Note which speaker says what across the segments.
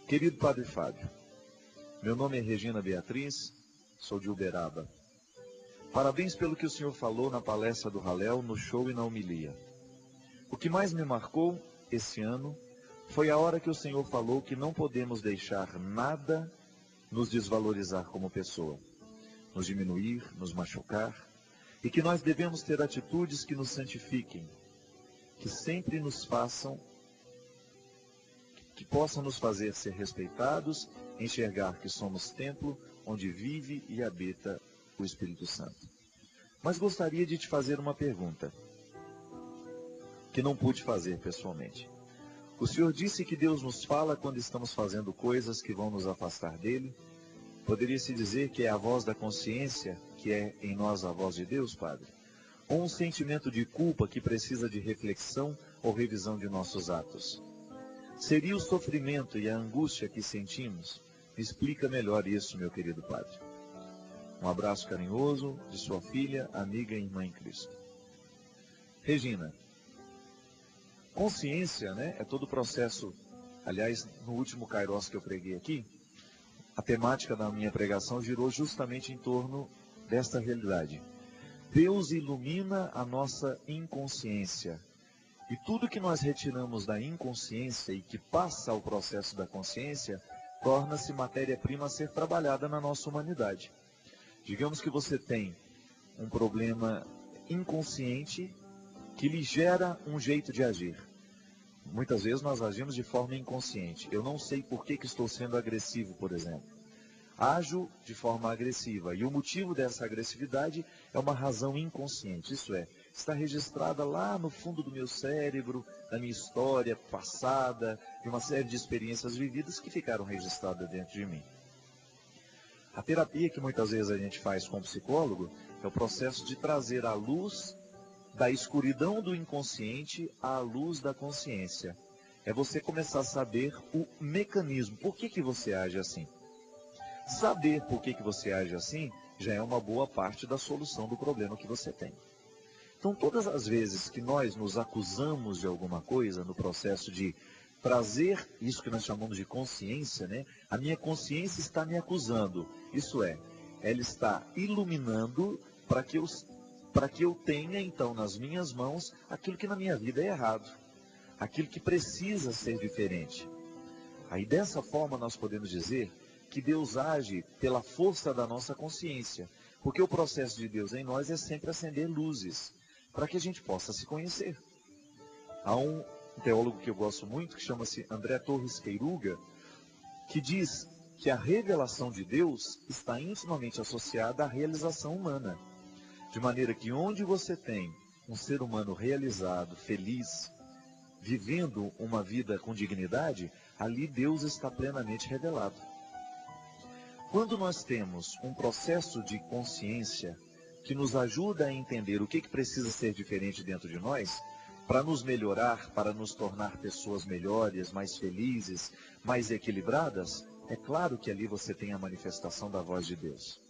Speaker 1: Querido Padre Fábio, meu nome é Regina Beatriz, sou de Uberaba. Parabéns pelo que o senhor falou na palestra do Halel, no show e na homilia. O que mais me marcou esse ano foi a hora que o senhor falou que não podemos deixar nada nos desvalorizar como pessoa, nos diminuir, nos machucar, e que nós devemos ter atitudes que nos santifiquem, que sempre nos façam, que possam nos fazer ser respeitados, enxergar que somos templo onde vive e habita o Espírito Santo. Mas gostaria de te fazer uma pergunta, que não pude fazer pessoalmente. O senhor disse que Deus nos fala quando estamos fazendo coisas que vão nos afastar dele. Poderia-se dizer que é a voz da consciência, que é em nós a voz de Deus, Padre? Ou um sentimento de culpa que precisa de reflexão ou revisão de nossos atos? Seria o sofrimento e a angústia que sentimos? Me explica melhor isso, meu querido Padre. Um abraço carinhoso de sua filha, amiga e irmã em Cristo. Regina, consciência, né, é todo o processo. Aliás, no último Kairos que eu preguei aqui, a temática da minha pregação girou justamente em torno desta realidade. Deus ilumina a nossa inconsciência. E tudo que nós retiramos da inconsciência e que passa ao processo da consciência, torna-se matéria-prima a ser trabalhada na nossa humanidade. Digamos que você tem um problema inconsciente que lhe gera um jeito de agir. Muitas vezes nós agimos de forma inconsciente. Eu não sei por que estou sendo agressivo, por exemplo. Ajo de forma agressiva. E o motivo dessa agressividade é uma razão inconsciente. Isso é, está registrada lá no fundo do meu cérebro, da minha história passada, de uma série de experiências vividas que ficaram registradas dentro de mim. A terapia que muitas vezes a gente faz com o psicólogo é o processo de trazer a luz da escuridão do inconsciente à luz da consciência. É você começar a saber o mecanismo. Por que você age assim? Saber por que você age assim já é uma boa parte da solução do problema que você tem. Então, todas as vezes que nós nos acusamos de alguma coisa no processo de trazer isso que nós chamamos de consciência, né? A minha consciência está me acusando. Isso é, ela está iluminando para que eu tenha, então, nas minhas mãos aquilo que na minha vida é errado. Aquilo que precisa ser diferente. Aí, dessa forma, nós podemos dizer que Deus age pela força da nossa consciência, porque o processo de Deus em nós é sempre acender luzes, para que a gente possa se conhecer. Há um teólogo que eu gosto muito, que chama-se André Torres Queiruga, que diz que a revelação de Deus está intimamente associada à realização humana, de maneira que onde você tem um ser humano realizado, feliz, vivendo uma vida com dignidade, ali Deus está plenamente revelado. Quando nós temos um processo de consciência que nos ajuda a entender o que precisa ser diferente dentro de nós, para nos melhorar, para nos tornar pessoas melhores, mais felizes, mais equilibradas, é claro que ali você tem a manifestação da voz de Deus.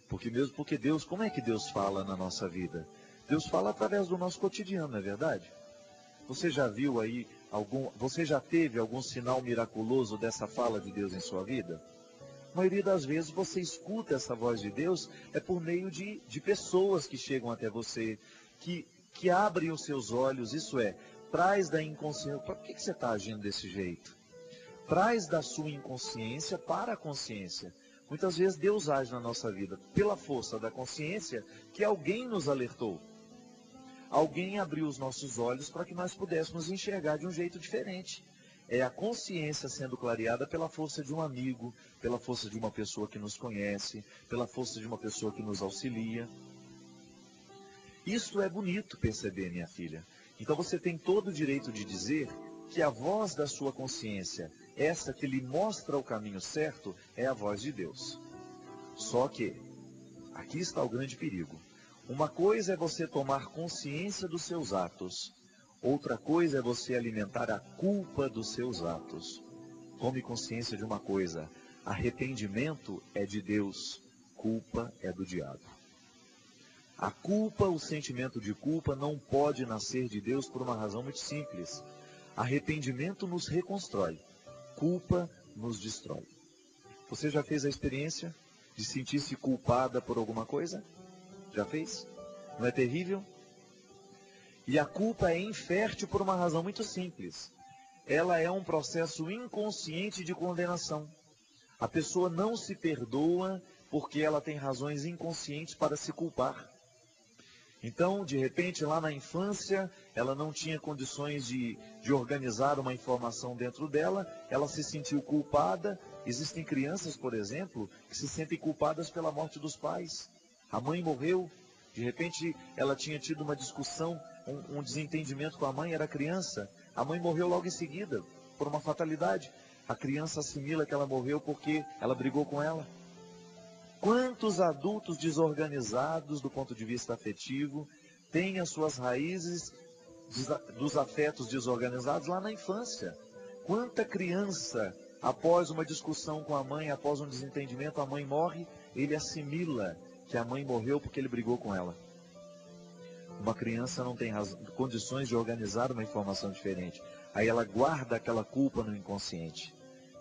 Speaker 1: Porque Deus, como é que Deus fala na nossa vida? Deus fala através do nosso cotidiano, não é verdade? Você já viu aí você já teve algum sinal miraculoso dessa fala de Deus em sua vida? A maioria das vezes você escuta essa voz de Deus por meio de pessoas que chegam até você, que abrem os seus olhos, isso é, traz da inconsciência. Por que você está agindo desse jeito? Traz da sua inconsciência para a consciência. Muitas vezes Deus age na nossa vida pela força da consciência que alguém nos alertou. Alguém abriu os nossos olhos para que nós pudéssemos enxergar de um jeito diferente. É a consciência sendo clareada pela força de um amigo, pela força de uma pessoa que nos conhece, pela força de uma pessoa que nos auxilia. Isso é bonito perceber, minha filha. Então você tem todo o direito de dizer que a voz da sua consciência, essa que lhe mostra o caminho certo, é a voz de Deus. Só que, aqui está o grande perigo. Uma coisa é você tomar consciência dos seus atos. Outra coisa é você alimentar a culpa dos seus atos. Tome consciência de uma coisa: arrependimento é de Deus, culpa é do diabo. A culpa, o sentimento de culpa, não pode nascer de Deus por uma razão muito simples. Arrependimento nos reconstrói, culpa nos destrói. Você já fez a experiência de sentir-se culpada por alguma coisa? Já fez? Não é terrível? E a culpa é infértil por uma razão muito simples. Ela é um processo inconsciente de condenação. A pessoa não se perdoa porque ela tem razões inconscientes para se culpar. Então, de repente, lá na infância, ela não tinha condições de organizar uma informação dentro dela, ela se sentiu culpada. Existem crianças, por exemplo, que se sentem culpadas pela morte dos pais. A mãe morreu, de repente ela tinha tido uma discussão, um desentendimento com a mãe, era criança. A mãe morreu logo em seguida, por uma fatalidade. A criança assimila que ela morreu porque ela brigou com ela. Quantos adultos desorganizados do ponto de vista afetivo têm as suas raízes dos afetos desorganizados lá na infância? Quanta criança, após uma discussão com a mãe, após um desentendimento, a mãe morre, ele assimila que a mãe morreu porque ele brigou com ela. Uma criança não tem condições de organizar uma informação diferente. Aí ela guarda aquela culpa no inconsciente.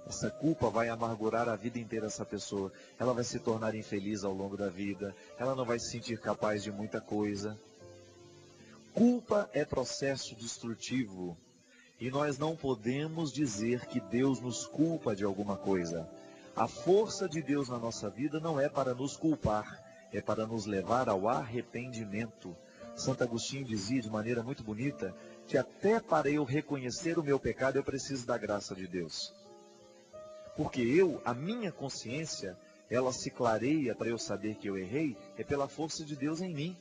Speaker 1: Essa culpa vai amargurar a vida inteira essa pessoa. Ela vai se tornar infeliz ao longo da vida. Ela não vai se sentir capaz de muita coisa. Culpa é processo destrutivo. E nós não podemos dizer que Deus nos culpa de alguma coisa. A força de Deus na nossa vida não é para nos culpar, é para nos levar ao arrependimento. Santo Agostinho dizia de maneira muito bonita que até para eu reconhecer o meu pecado eu preciso da graça de Deus. Porque a minha consciência, ela se clareia para eu saber que eu errei, é pela força de Deus em mim.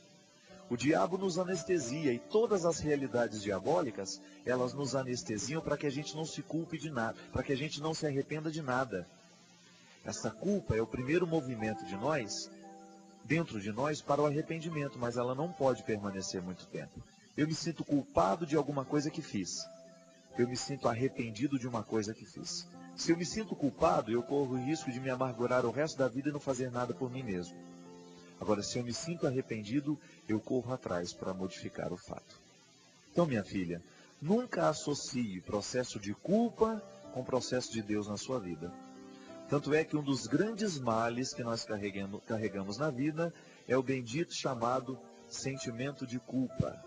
Speaker 1: O diabo nos anestesia e todas as realidades diabólicas, elas nos anestesiam para que a gente não se culpe de nada, para que a gente não se arrependa de nada. Essa culpa é o primeiro movimento de nós, dentro de nós, para o arrependimento, mas ela não pode permanecer muito tempo. Eu me sinto culpado de alguma coisa que fiz. Eu me sinto arrependido de uma coisa que fiz. Se eu me sinto culpado, eu corro o risco de me amargurar o resto da vida e não fazer nada por mim mesmo. Agora, se eu me sinto arrependido, eu corro atrás para modificar o fato. Então, minha filha, nunca associe processo de culpa com processo de Deus na sua vida. Tanto é que um dos grandes males que nós carregamos na vida é o bendito chamado sentimento de culpa.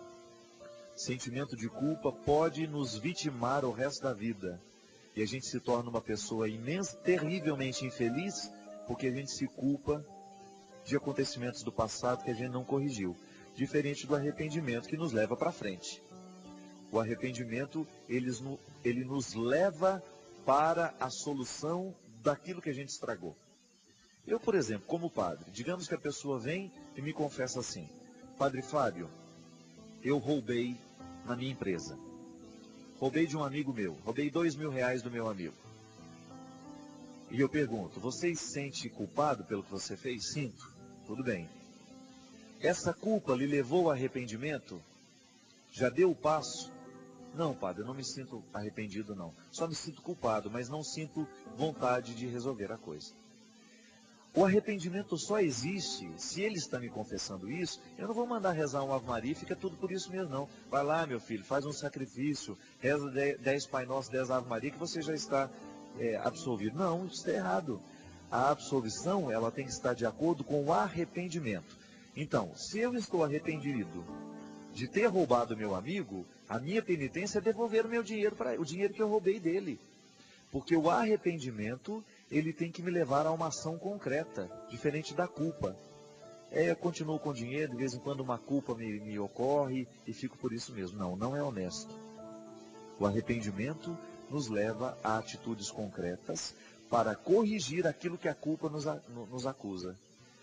Speaker 1: Sentimento de culpa pode nos vitimar o resto da vida. E a gente se torna uma pessoa terrivelmente infeliz, porque a gente se culpa de acontecimentos do passado que a gente não corrigiu. Diferente do arrependimento, que nos leva para frente. O arrependimento, ele nos leva para a solução daquilo que a gente estragou. Eu, por exemplo, como padre, digamos que a pessoa vem e me confessa assim: Padre Fábio, eu roubei na minha empresa. Roubei de um amigo meu, roubei R$2.000 do meu amigo. E eu pergunto, você se sente culpado pelo que você fez? Sinto. Tudo bem. Essa culpa lhe levou ao arrependimento? Já deu o passo? Não, padre, eu não me sinto arrependido, não. Só me sinto culpado, mas não sinto vontade de resolver a coisa. O arrependimento só existe se ele está me confessando isso. Eu não vou mandar rezar um Ave Maria e fica tudo por isso mesmo, não. Vai lá, meu filho, faz um sacrifício, reza 10 Pai Nosso, 10 Ave Maria, que você já está absolvido. Não, isso está errado. A absolvição, ela tem que estar de acordo com o arrependimento. Então, se eu estou arrependido de ter roubado meu amigo, a minha penitência é devolver o meu dinheiro, o dinheiro que eu roubei dele. Porque o arrependimento, ele tem que me levar a uma ação concreta, diferente da culpa. Eu continuo com dinheiro, de vez em quando uma culpa me ocorre e fico por isso mesmo. Não, não é honesto. O arrependimento nos leva a atitudes concretas para corrigir aquilo que a culpa nos acusa.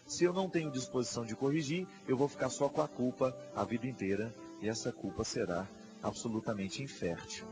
Speaker 1: Se eu não tenho disposição de corrigir, eu vou ficar só com a culpa a vida inteira, e essa culpa será absolutamente infértil.